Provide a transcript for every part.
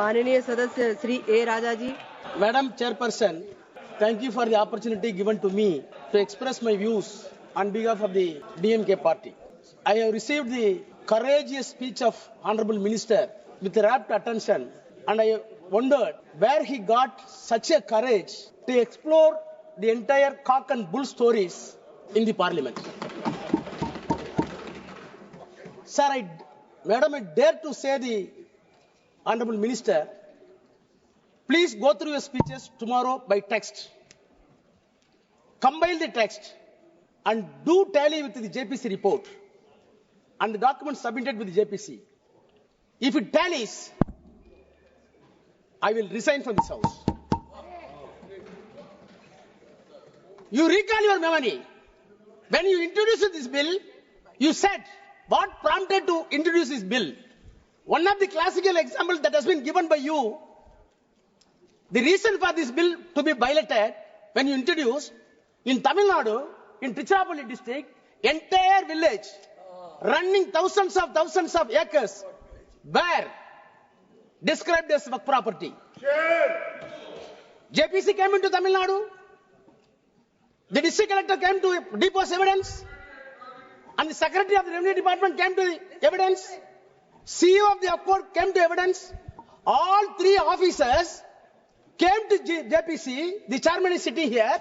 माननीय सदस्य श्री ए राजा जी. Madam Chairperson, thank you for the opportunity given to me to express my views on behalf of the DMK party. I have received the courageous speech of Honorable Minister with rapt attention, and I wondered where he got such a courage to explore the entire cock and bull stories in the parliament. Sir, Madam, I dare to say the Honorable Minister, please go through your speeches tomorrow by text. Compile the text and do tally with the JPC report and the documents submitted with the JPC. If it tallies, I will resign from this house. You recall your memory. When you introduced this bill, you said what prompted to introduce this bill. One of the classical examples that has been given by you, the reason for this bill to be violated when you introduced in Tamil Nadu, in Tiruchirappalli district, entire village running thousands of acres were described as Waqf property. JPC came into Tamil Nadu. The district collector came to depose evidence, and the secretary of the revenue department came to the evidence. CEO of the Waqf came to evidence. All three officers came to JPC. The chairman is sitting here.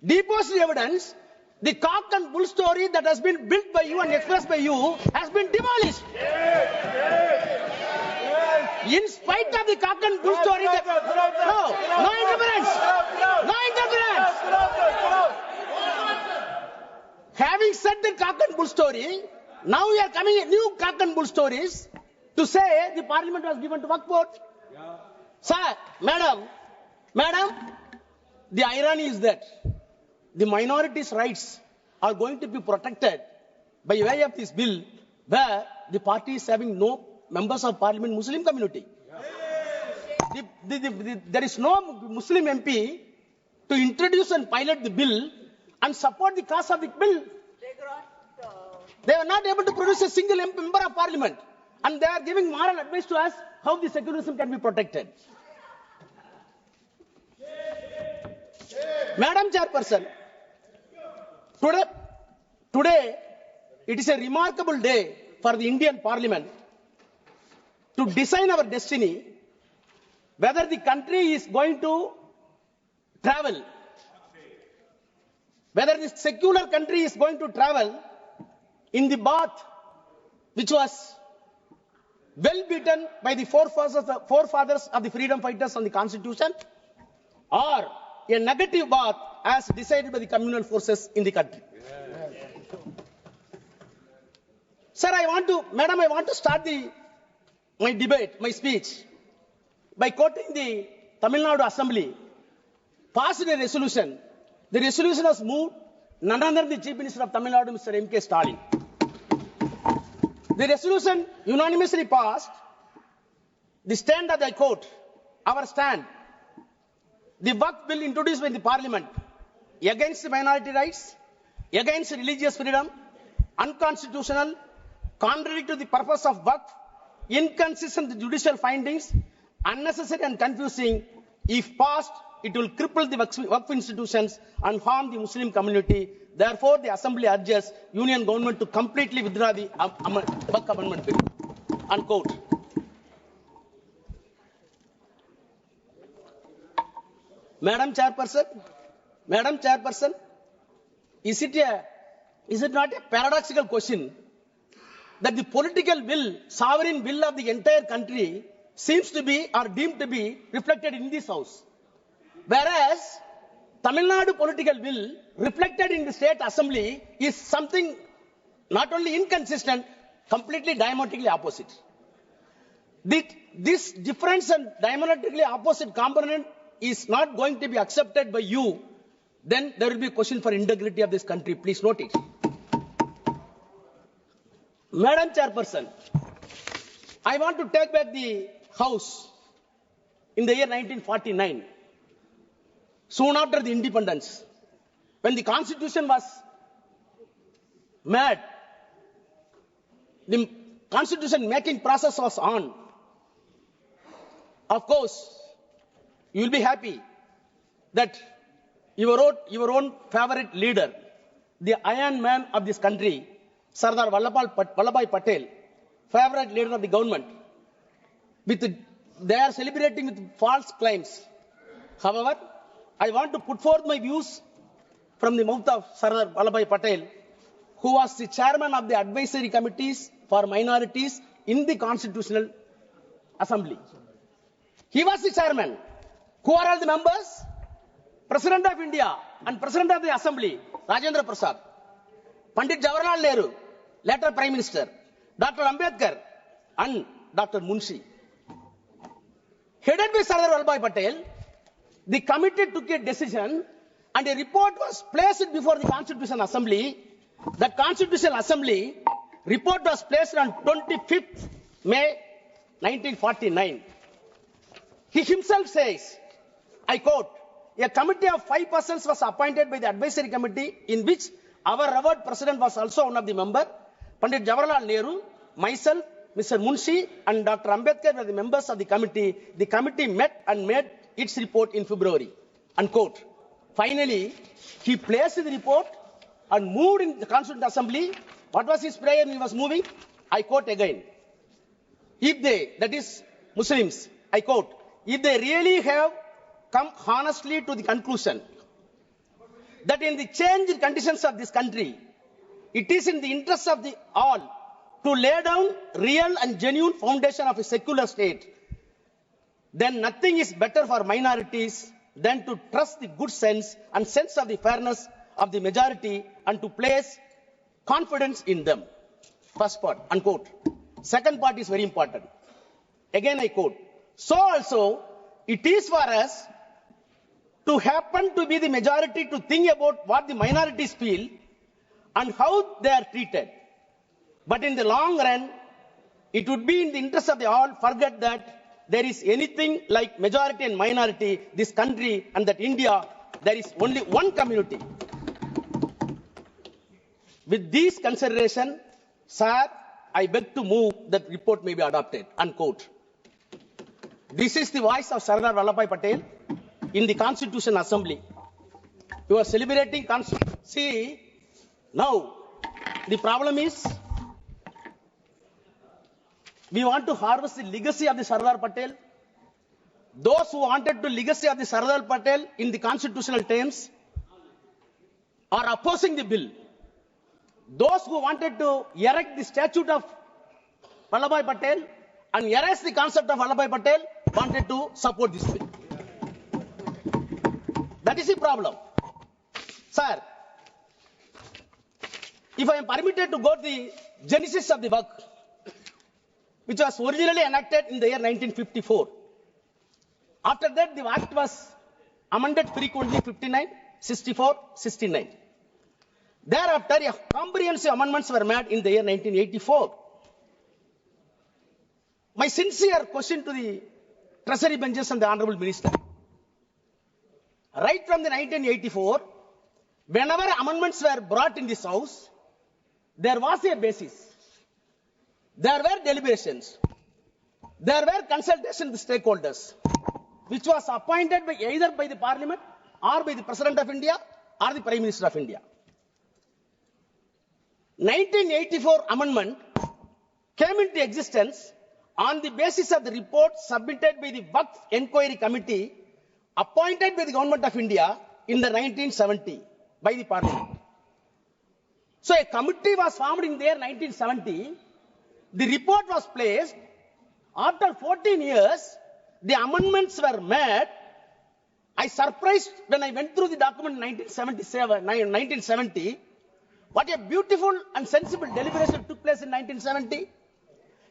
Deposed the evidence. The cock and bull story that has been built by you and expressed by you has been demolished. In spite of the cock and bull story, no interference. No interference. Having said the cock and bull story, now we are coming new cock and bull stories to say the parliament was given to Waqf board. Sir, madam, the irony is that the minorities' rights are going to be protected by way of this bill, where the party is having no members of parliament Muslim community. There is no Muslim MP to introduce and pilot the bill and support the cause of the bill. They are not able to produce a single member of parliament, and they are giving moral advice to us how the secularism can be protected. Madam Chairperson, today it is a remarkable day for the Indian Parliament to design our destiny, whether the country is going to travel, whether the secular country is going to travel in the path which was well beaten by the forefathers of the freedom fighters on the constitution, or a negative path as decided by the communal forces in the country. Sir, I want to start my speech by quoting the Tamil Nadu Assembly passed a resolution. The resolution was moved none other than the Chief Minister of Tamil Nadu, Mr. M.K. Stalin. The resolution unanimously passed. The stand that I quote, our stand, the Waqf bill introduced by the Parliament against minority rights, against religious freedom, unconstitutional, contrary to the purpose of Waqf, inconsistent with judicial findings, unnecessary and confusing. If passed, it will cripple the Waqf institutions and harm the Muslim community. Therefore, the Assembly urges Union Government to completely withdraw the Waqf Amendment Bill. Unquote. Madam Chairperson, is it not a paradoxical question that the political will, sovereign will of the entire country seems to be or deemed to be reflected in this house, whereas Tamil Nadu political will reflected in the state assembly is something not only inconsistent, completely diametrically opposite. This difference and diametrically opposite component is not going to be accepted by you, then there will be a question for integrity of this country. Please note it. Madam Chairperson, I want to take back the house in the year 1949, soon after the independence, when the constitution was made, the constitution making process was on. Of course, you will be happy that your own favorite leader, the Iron Man of this country, Sardar Vallabhbhai Patel, favorite leader of the government, they are celebrating with false claims. However, I want to put forth my views from the mouth of Sardar Vallabhbhai Patel, who was the chairman of the advisory committees for minorities in the Constitutional Assembly. He was the chairman. Who are all the members? President of India and President of the Assembly, Rajendra Prasad, Pandit Jawaharlal Nehru, later Prime Minister, Dr. Ambedkar, and Dr. Munshi. Headed by Sardar Vallabhbhai Patel, the committee took a decision and a report was placed before the Constitutional Assembly. The Constitutional Assembly report was placed on 25th May 1949. He himself says, I quote, a committee of 5 persons was appointed by the advisory committee in which our revered president was also one of the members. Pandit Jawaharlal Nehru, myself, Mr. Munshi and Dr. Ambedkar were the members of the committee. The committee met and made its report in February. Unquote. Finally, he placed the report and moved in the Constituent Assembly. What was his prayer when he was moving? I quote again. If they, that is Muslims, I quote, if they really have come honestly to the conclusion that in the changed conditions of this country, it is in the interest of the all to lay down real and genuine foundation of a secular state, then nothing is better for minorities than to trust the good sense and sense of the fairness of the majority and to place confidence in them. First part, unquote. Second part is very important. Again I quote. So also, it is for us to happen to be the majority to think about what the minorities feel and how they are treated. But in the long run, it would be in the interest of the all forget that there is anything like majority and minority, this country and that India, there is only one community. With these considerations, sir, I beg to move that report may be adopted, unquote. This is the voice of Sardar Vallabhbhai Patel in the Constitutional Assembly. You are celebrating Constitution. See, now the problem is we want to harvest the legacy of the Sardar Patel. Those who wanted the legacy of the Sardar Patel in the constitutional terms are opposing the bill. Those who wanted to erect the statue of Vallabhbhai Patel and erase the concept of Vallabhbhai Patel wanted to support this bill. That is the problem. Sir, if I am permitted to go to the genesis of the Waqf, which was originally enacted in the year 1954. After that, the Act was amended frequently 59, 64, 69. Thereafter, comprehensive amendments were made in the year 1984. My sincere question to the Treasury benches and the Honorable Minister. Right from the 1984, whenever amendments were brought in this House, there was a basis. There were deliberations. There were consultations with stakeholders, which was appointed by either by the Parliament or by the President of India or the Prime Minister of India. 1984 amendment came into existence on the basis of the report submitted by the Waqf Enquiry Committee appointed by the Government of India in the 1970 by the Parliament. So a committee was formed in the year 1970. The report was placed. After 14 years, the amendments were made. I surprised when I went through the document in 1970. What a beautiful and sensible deliberation took place in 1970.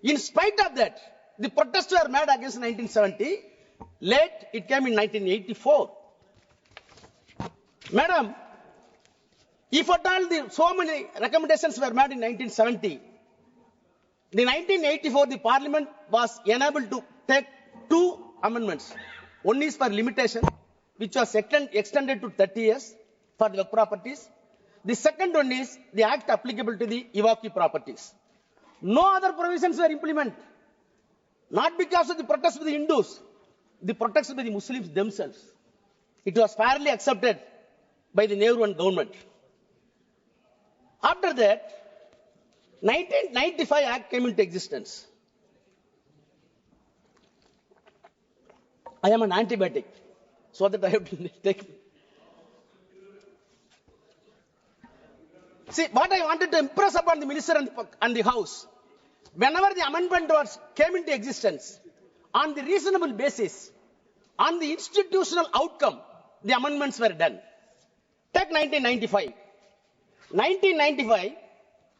In spite of that, the protests were made against 1970. Late, it came in 1984. Madam, if at all so many recommendations were made in 1970, in 1984, the Parliament was enabled to take 2 amendments. One is for limitation, which was extended to 30 years for the properties. The second one is the act applicable to the evacui properties. No other provisions were implemented. Not because of the protests of the Hindus, the protection by the Muslims themselves. It was fairly accepted by the Nehru and government. After that, 1995 Act came into existence. I am an antibiotic, so that I have to take. See, what I wanted to impress upon the minister and the House, whenever the amendment came into existence, on the reasonable basis, on the institutional outcome, the amendments were done. Take 1995. 1995,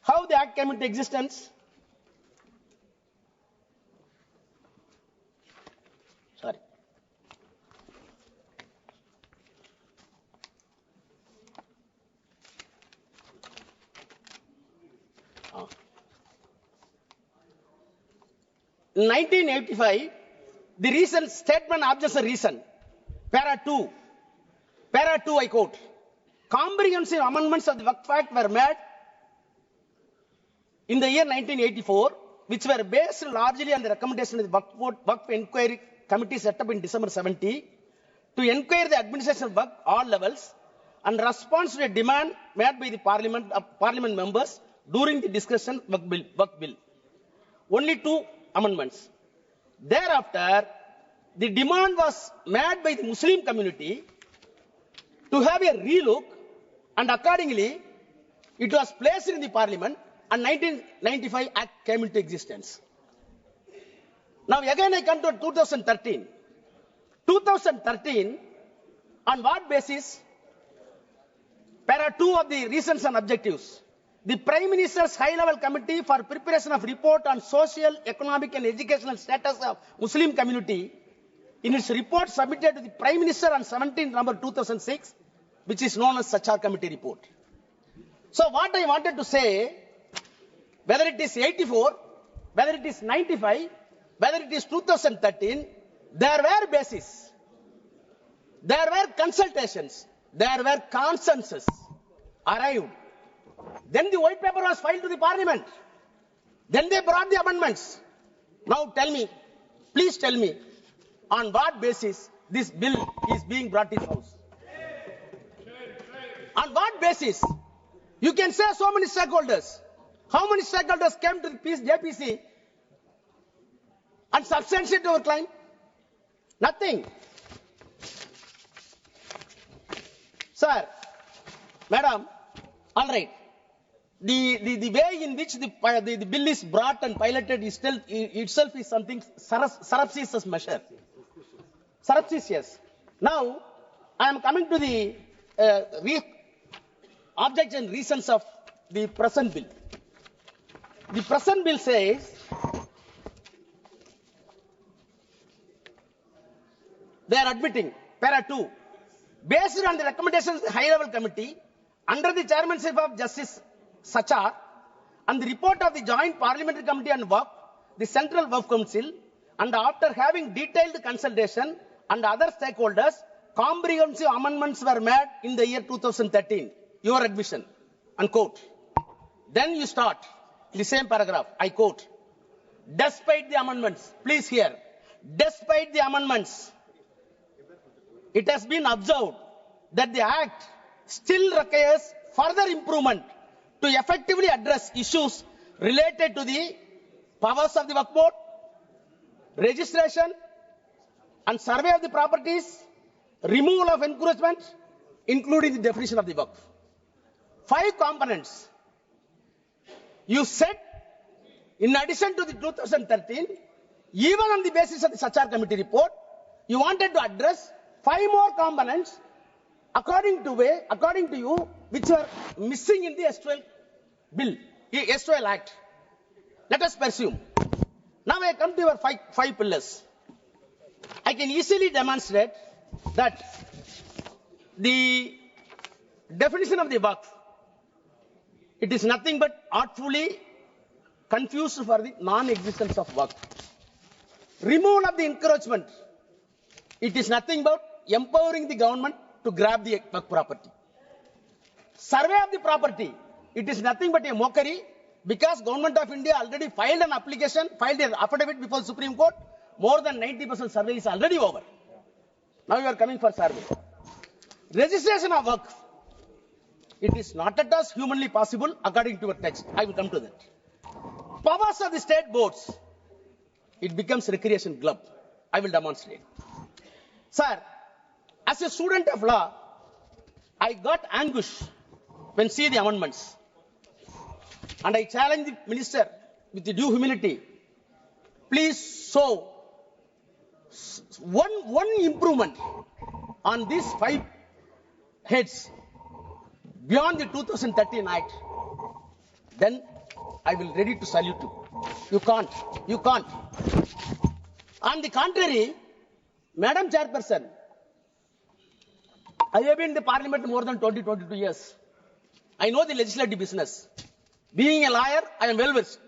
how the Act came into existence? Sorry. In 1985, the reason, statement objection reason, para 2, I quote, comprehensive amendments of the Waqf Act were made in the year 1984, which were based largely on the recommendation of the Waqf Inquiry Committee set up in December 70 to inquire the administration of Waqf all levels and response to a demand made by the Parliament members during the discussion of Waqf bill. Only 2 amendments. Thereafter, the demand was made by the Muslim community to have a relook, and accordingly, it was placed in the Parliament, and 1995 Act came into existence. Now again I come to 2013. 2013, on what basis? Para 2 of the reasons and objectives. The Prime Minister's High-Level Committee for Preparation of Report on Social, Economic and Educational Status of Muslim Community, in its report submitted to the Prime Minister on 17 November 2006, which is known as Sachar Committee report. So what I wanted to say, whether it is 84, whether it is 95, whether it is 2013, there were bases, there were consultations, there were consensus arrived. Then the white paper was filed to the Parliament. Then they brought the amendments. Now tell me, please tell me, on what basis this bill is being brought in House? On what basis? You can say so many stakeholders. How many stakeholders came to the JPC and substantiated our claim? Nothing. Sir, madam, all right. The way in which the bill is brought and piloted itself is something surreptitious measure. Surreptitious. Now, I am coming to the objects and reasons of the present bill. The present bill says they are admitting, para 2, based on the recommendations of the High-Level Committee, under the chairmanship of Justice Sachar, and the report of the Joint Parliamentary Committee on Waqf, the Central Waqf Council, and after having detailed consultation and other stakeholders, comprehensive amendments were made in the year 2013. Your admission, unquote. Then you start the same paragraph, I quote, despite the amendments, please hear, despite the amendments, it has been observed that the Act still requires further improvement to effectively address issues related to the powers of the Waqf Board, registration and survey of the properties, removal of encroachment, including the definition of the Waqf. 5 components. You said, in addition to the 2013, even on the basis of the Sachar Committee report, you wanted to address 5 more components according to you, which are missing in the S12 bill, the S12 Act. Let us pursue. Now I come to your 5 pillars. I can easily demonstrate that the definition of the Waqf, it is nothing but artfully confused for the non-existence of Waqf. Removal of the encroachment, it is nothing but empowering the government to grab the Waqf property. Survey of the property, it is nothing but a mockery, because Government of India already filed an application, filed an affidavit before the Supreme Court, more than 90% survey is already over. Now you are coming for survey. Registration of Waqf. It is not at all humanly possible according to your text. I will come to that. Powers of the state boards. It becomes recreation club. I will demonstrate. Sir, as a student of law, I got anguish when see the amendments. And I challenge the minister with the due humility. Please show one improvement on these 5 heads beyond the 2013 Act. Then I will ready to salute you. You can't. You can't. On the contrary, Madam Chairperson, I have been in the parliament more than 22 years. I know the legislative business. Being a lawyer, I am well versed.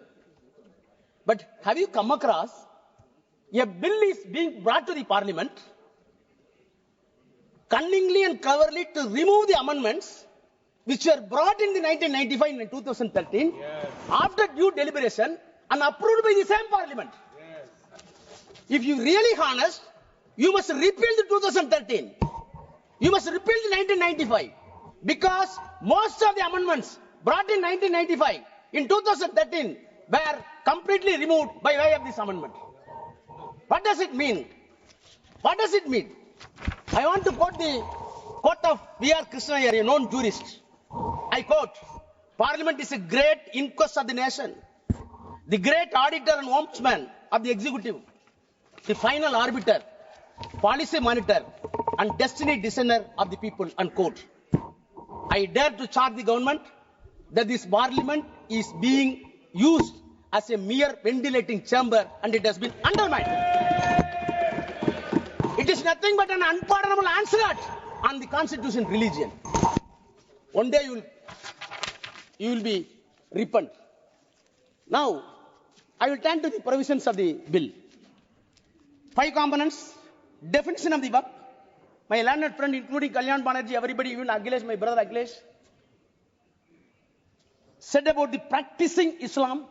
But have you come across a bill is being brought to the parliament cunningly and cleverly to remove the amendments which were brought in the 1995 and 2013 after due deliberation and approved by the same parliament? If you really honest, you must repeal the 2013. You must repeal the 1995 because most of the amendments brought in 1995 in 2013 were completely removed by way of this amendment. What does it mean? What does it mean? I want to quote the quote of V.R. Krishna, a known jurist. I quote, Parliament is a great inquest of the nation, the great auditor and ombudsman of the executive, the final arbiter, policy monitor, and destiny discerner of the people, unquote. I dare to charge the government that this parliament is being used as a mere ventilating chamber and it has been undermined. It is nothing but an unpardonable onslaught on the constitution religion. One day you will be repent. Now, I will turn to the provisions of the bill. 5 components, definition of the Waqf. My learned friend, including Kalyan Banerjee, everybody, even Akhilesh, my brother Akhilesh, said about the practicing Islam.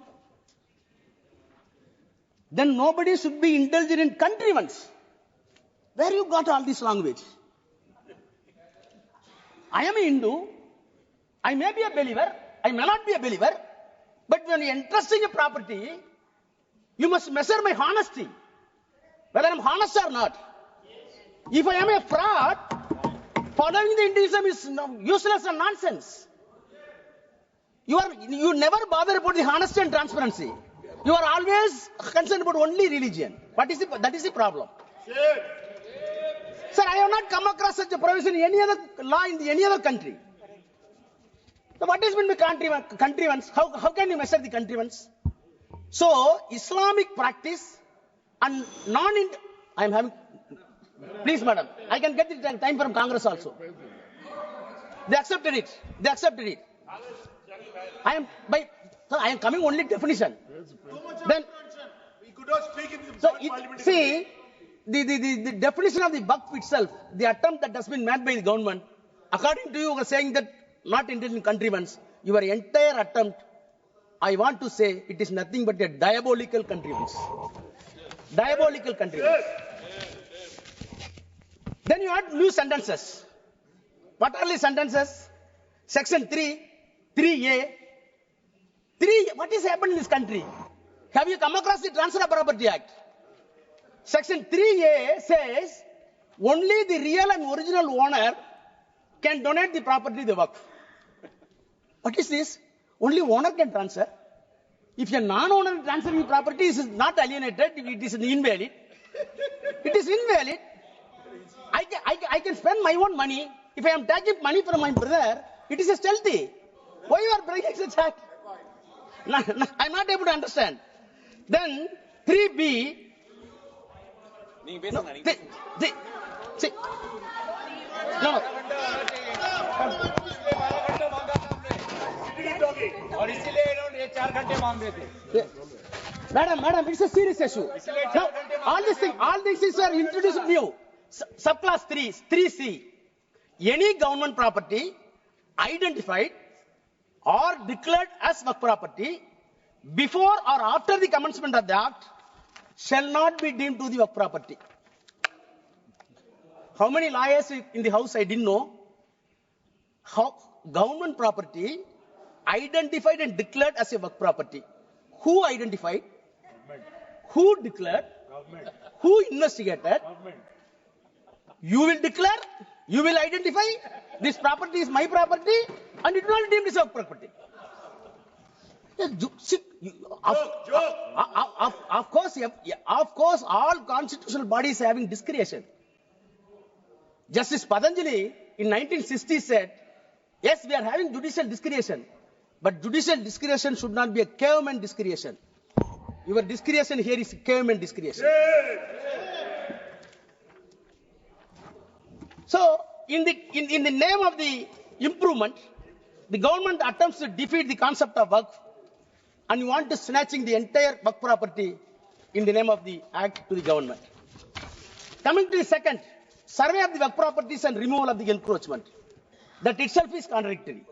Then nobody should be indulgent in contrivance. Where you got all this language? I am a Hindu. I may be a believer. I may not be a believer. But when you are entrusting a property, you must measure my honesty. Whether I am honest or not. If I am a fraud, following the Hinduism is useless and nonsense. You never bother about the honesty and transparency. You are always concerned about only religion. That is the problem. Sir, I have not come across such a provision in any other law in any other country. So what is meant by contrivance? How can you measure the contrivance? So, Islamic practice and I am having, please madam, I can get the time from Congress also. They accepted it. I am coming only definition. Then, we could not speak in the see, the definition of the Waqf itself, the attempt that has been made by the government, according to you are saying that not intended in contrivance, your entire attempt, I want to say, it is nothing but a diabolical contrivance. Diabolical contrivance. Then you add new sentences. What are the sentences? Section 3, 3A. What is happening in this country? Have you come across the Transfer of Property Act? Section 3A says only the real and original owner can donate the property to the Waqf. What is this? Only owner can transfer. If a non-owner transferring property is not alienated, it is invalid. It is invalid. I can spend my own money. If I am taking money from my brother, it is a stealthy. Why you are breaking such act? I am not able to understand. Then 3B. No. Madam, it's a serious issue. Now, all these things are introduced new. Subclass 3C. Any government property identified or declared as Waqf property before or after the commencement of the act shall not be deemed to the Waqf property. How many lawyers in the house I didn't know? How government property identified and declared as a Waqf property. Who identified? Government. Who declared? Government. Who investigated? Government. You will declare, you will identify, this property is my property and it will not be deemed as a property. Of course, all constitutional bodies having discretion. Justice Patanjali in 1960 said, yes, we are having judicial discretion, but judicial discretion should not be a caveman discretion. Your discretion here is caveman discretion. So, in the name of the improvement, the government attempts to defeat the concept of Waqf and you want to snatching the entire Waqf property in the name of the act to the government. Coming to the second, survey of the Waqf properties and removal of the encroachment. That itself is contradictory.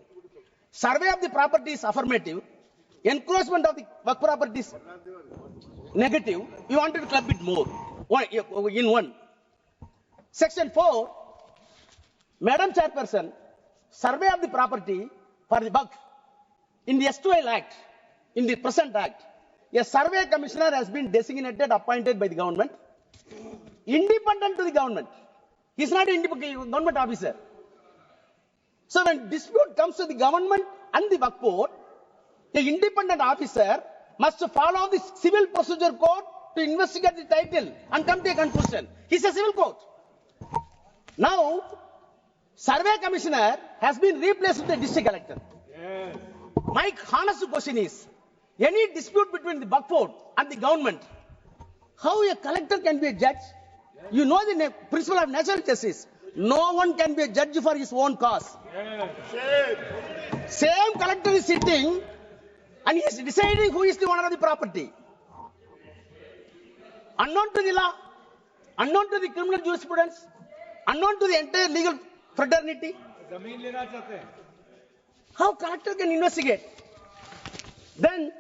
Survey of the property is affirmative. Encroachment of the Waqf property is negative. You wanted to club it more in one. Section 4, Madam Chairperson, survey of the property for the Waqf in the S2L Act, in the present Act, a survey commissioner has been designated, appointed by the government, independent to the government. He is not an independent government officer. So when dispute comes to the government and the Waqf board, the independent officer must follow the civil procedure code to investigate the title and come to a conclusion. He is a civil court. Now, survey commissioner has been replaced with the district collector. Yes. My honest question is, any dispute between the Waqf board and the government, how a collector can be a judge? You know the principle of natural justice. No one can be a judge for his own cause. Yes. Same collector is sitting and he is deciding who is the owner of the property. Unknown to the law, unknown to the criminal jurisprudence, unknown to the entire legal fraternity. जमीन लेना चाहते हैं. How collector can investigate? Then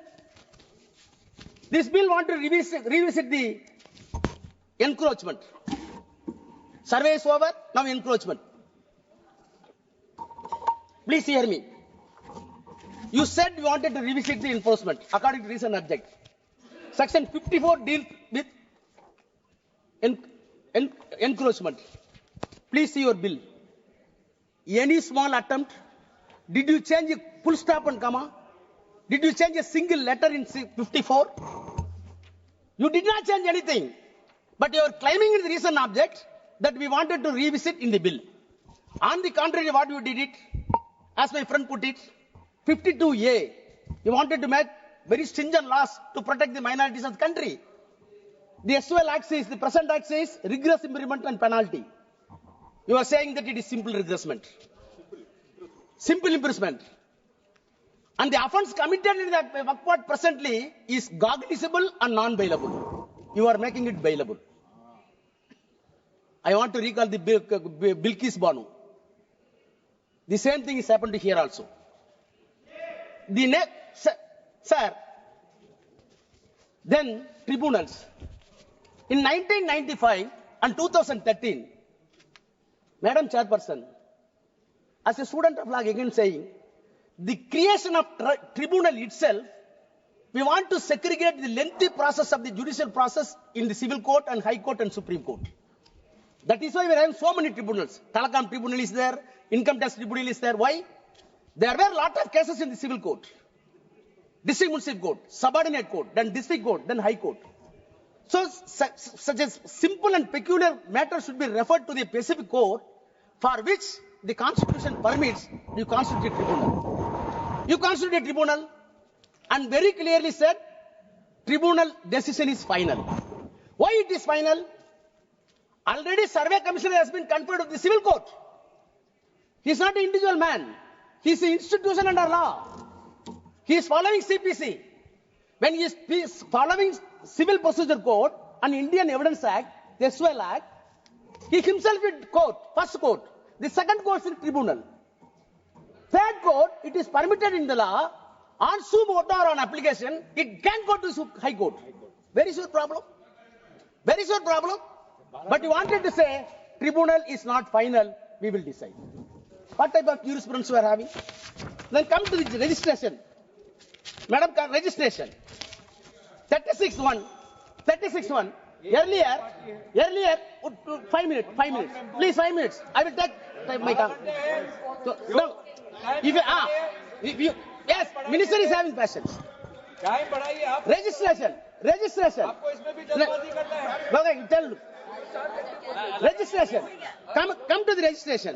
this bill want to revisit the encroachment. Survey is over, now encroachment. Please hear me. You said you wanted to revisit the enforcement according to recent object. Section 54 deals with encroachment. Please see your bill. Any small attempt? Did you change a full stop and comma? Did you change a single letter in 54? You did not change anything. But you are claiming in the recent object that we wanted to revisit in the bill. On the contrary, what you did it, as my friend put it, 52A, you wanted to make very stringent laws to protect the minorities of the country. The S2L Act says, the present Act says, rigorous imprisonment and penalty. You are saying that it is simple regressment. Simple imprisonment. And the offence committed in that Waqf court presently is cognizable and non-bailable. You are making it bailable. I want to recall the Bilkis Banu. The same thing is happened here also. The next, sir, then tribunals. In 1995 and 2013, Madam Chairperson, as a student of law again saying, the creation of tribunal itself, we want to segregate the lengthy process of the judicial process in the civil court and high court and supreme court. That is why we are having so many tribunals. Telecom tribunal is there, income tax tribunal is there. Why? There were a lot of cases in the civil court, district municipal court, subordinate court, then district court, then high court. So such a simple and peculiar matter should be referred to the specific court for which the constitution permits you constitute a tribunal. You constitute a tribunal and very clearly said tribunal decision is final. Why it is final? Already survey commissioner has been conferred with the civil court. He is not an individual man. He is an institution under law. He is following CPC. When he is following Civil Procedure Code and Indian Evidence Act, the S2L Act, he himself is court, first court. The second court is tribunal. Third court, it is permitted in the law, on sub motu or on application, it can go to high court. Where is your problem? Where is your problem? But you wanted to say tribunal is not final, we will decide. What type of jurisprudence you are having? Then come to the registration. Madam, registration. 36-1. Earlier, 5 minutes. Please, 5 minutes. I will take my time. So, no. Yes, minister is having patience. Time बढ़ाइए आप Registration. आपको इसमें भी जल्दबाजी करना है Okay, tell. Registration. Come to the registration.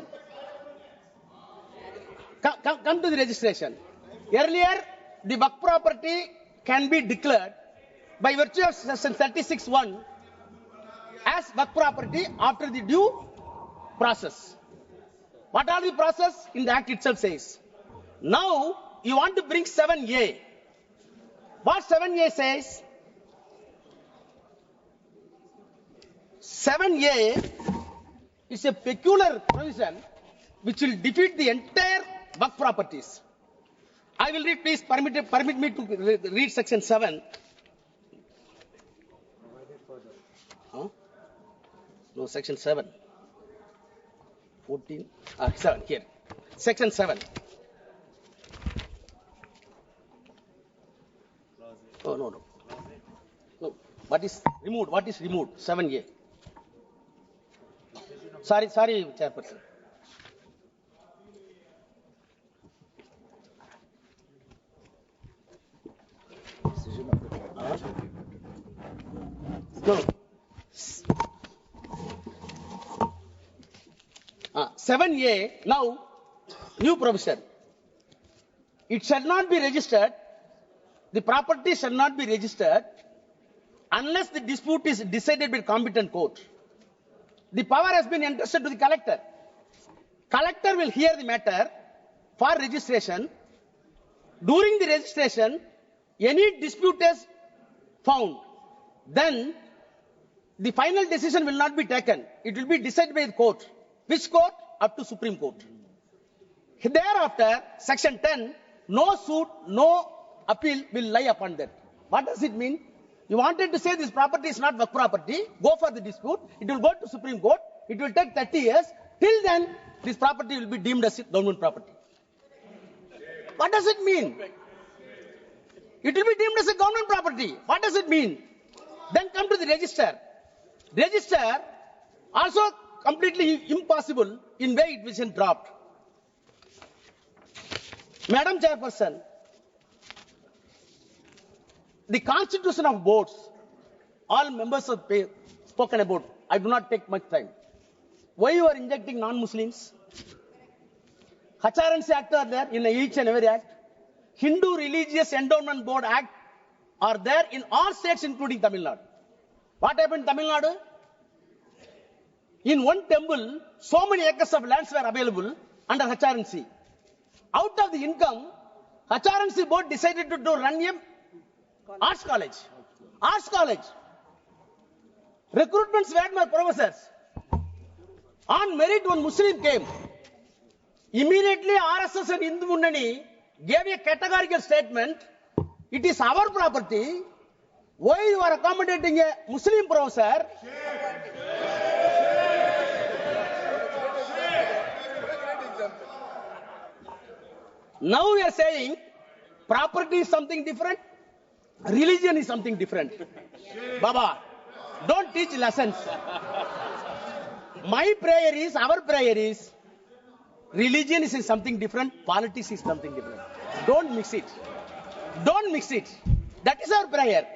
Come to the registration. Earlier, the Waqf property can be declared by virtue of section 36(1) as Waqf property after the due process. What are the process? In the act itself says. Now, you want to bring 7A. What 7A says? 7A is a peculiar provision which will defeat the entire Waqf properties. I will read, please permit me to read section 7. Huh? No, section 7. 14. 7 here. Section 7. Oh, no. No. What is removed? 7A. Sorry, Chairperson. No. 7A, now, new provision. It shall not be registered, the property shall not be registered unless the dispute is decided by competent court. The power has been entrusted to the collector. Collector will hear the matter for registration. During the registration, any dispute is found, then the final decision will not be taken. It will be decided by the court. Which court? Up to Supreme Court. Thereafter, section 10, no suit, no appeal will lie upon that. What does it mean? You wanted to say this property is not Waqf property, go for the dispute, it will go to Supreme Court, it will take 30 years, till then this property will be deemed as government property. What does it mean? It will be deemed as a government property. What does it mean? Then come to the register. Register also completely impossible in way it was dropped. Madam Chairperson, the constitution of boards, all members have spoken about. I do not take much time. Why you are injecting non-Muslims? HRNC Act are there in each and every act. Hindu Religious Endowment Board Act are there in all states including Tamil Nadu. What happened in Tamil Nadu? In one temple, so many acres of lands were available under HRNC. Out of the income, HRNC board decided to run a arts college. Recruitments were my professors. On merit, one Muslim came. Immediately, RSS and Hindu Munnani gave a categorical statement. It is our property. Why you are accommodating a Muslim professor? Now we are saying property is something different, religion is something different. Baba, don't teach lessons. My prayer is, our prayer is, religion is something different, politics is something different. Don't mix it. That is our prayer.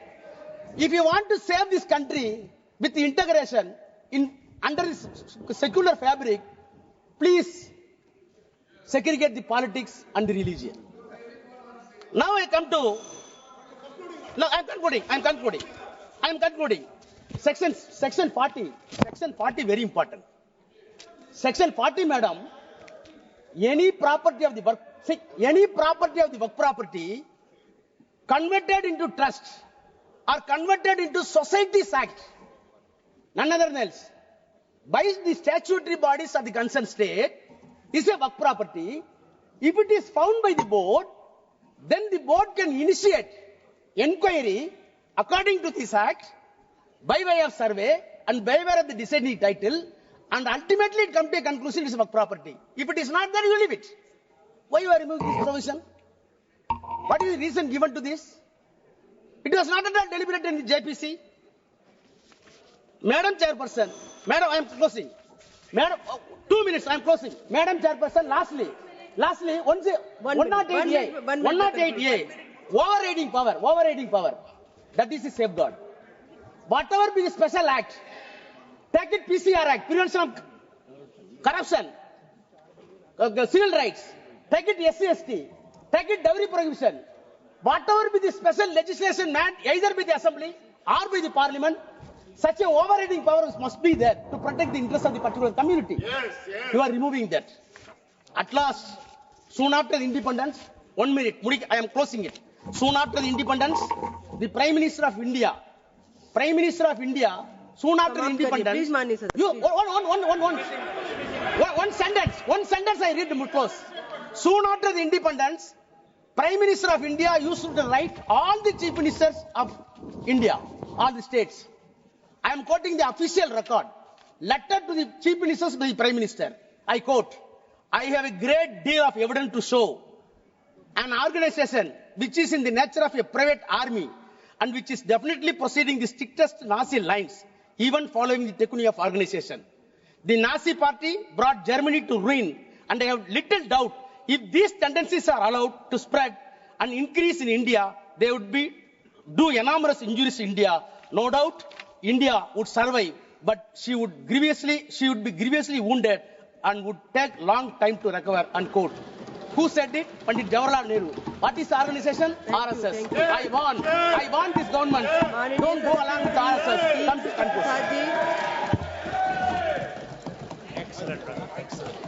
If you want to save this country with the integration under this secular fabric, please segregate the politics and the religion. Now I come to. No, I'm concluding. Section 40. Section 40 very important. Section 40, madam. Any property of the Waqf property converted into trust or converted into society's act, none other than else, by the statutory bodies of the concerned state, is a Waqf property. If it is found by the board, then the board can initiate inquiry according to this act by way of survey and by way of the deciding title, and ultimately it comes to a conclusion it is work property. If it is not there, you leave it. Why you are removing this provision? What is the reason given to this? It was not at all deliberated in the JPC. Madam Chairperson, Madam, I am closing. Madam, 2 minutes, I am closing. Madam Chairperson, lastly, 108A, overriding power, that is a safeguard. Whatever be the special act, take it PCR Act, Prevention of Corruption, Civil Rights, take it SC/ST, take it Dowry Prohibition, whatever be the special legislation meant either by the Assembly or by the Parliament, such a overriding power must be there to protect the interests of the particular community. Yes. You are removing that. At last, soon after the independence, 1 minute, I am closing it. Soon after the independence, the Prime Minister of India, soon after the independence, please, Mani sir. you, one sentence I read to close. Soon after the independence, Prime Minister of India used to write all the chief ministers of India, all the states. I am quoting the official record, letter to the chief ministers by the Prime Minister. I quote, I have a great deal of evidence to show an organization which is in the nature of a private army and which is definitely proceeding the strictest Nazi lines, even following the technique of organization. The Nazi party brought Germany to ruin, and I have little doubt if these tendencies are allowed to spread and increase in India, they would do enormous injuries to India. No doubt, India would survive, but she would be grievously wounded and would take long time to recover, unquote. Who said it? Pandit Jawaharlal Nehru. What is the organization? RSS. Thank you. I want this government. Don't go along with RSS. Come to conclusion. Excellent.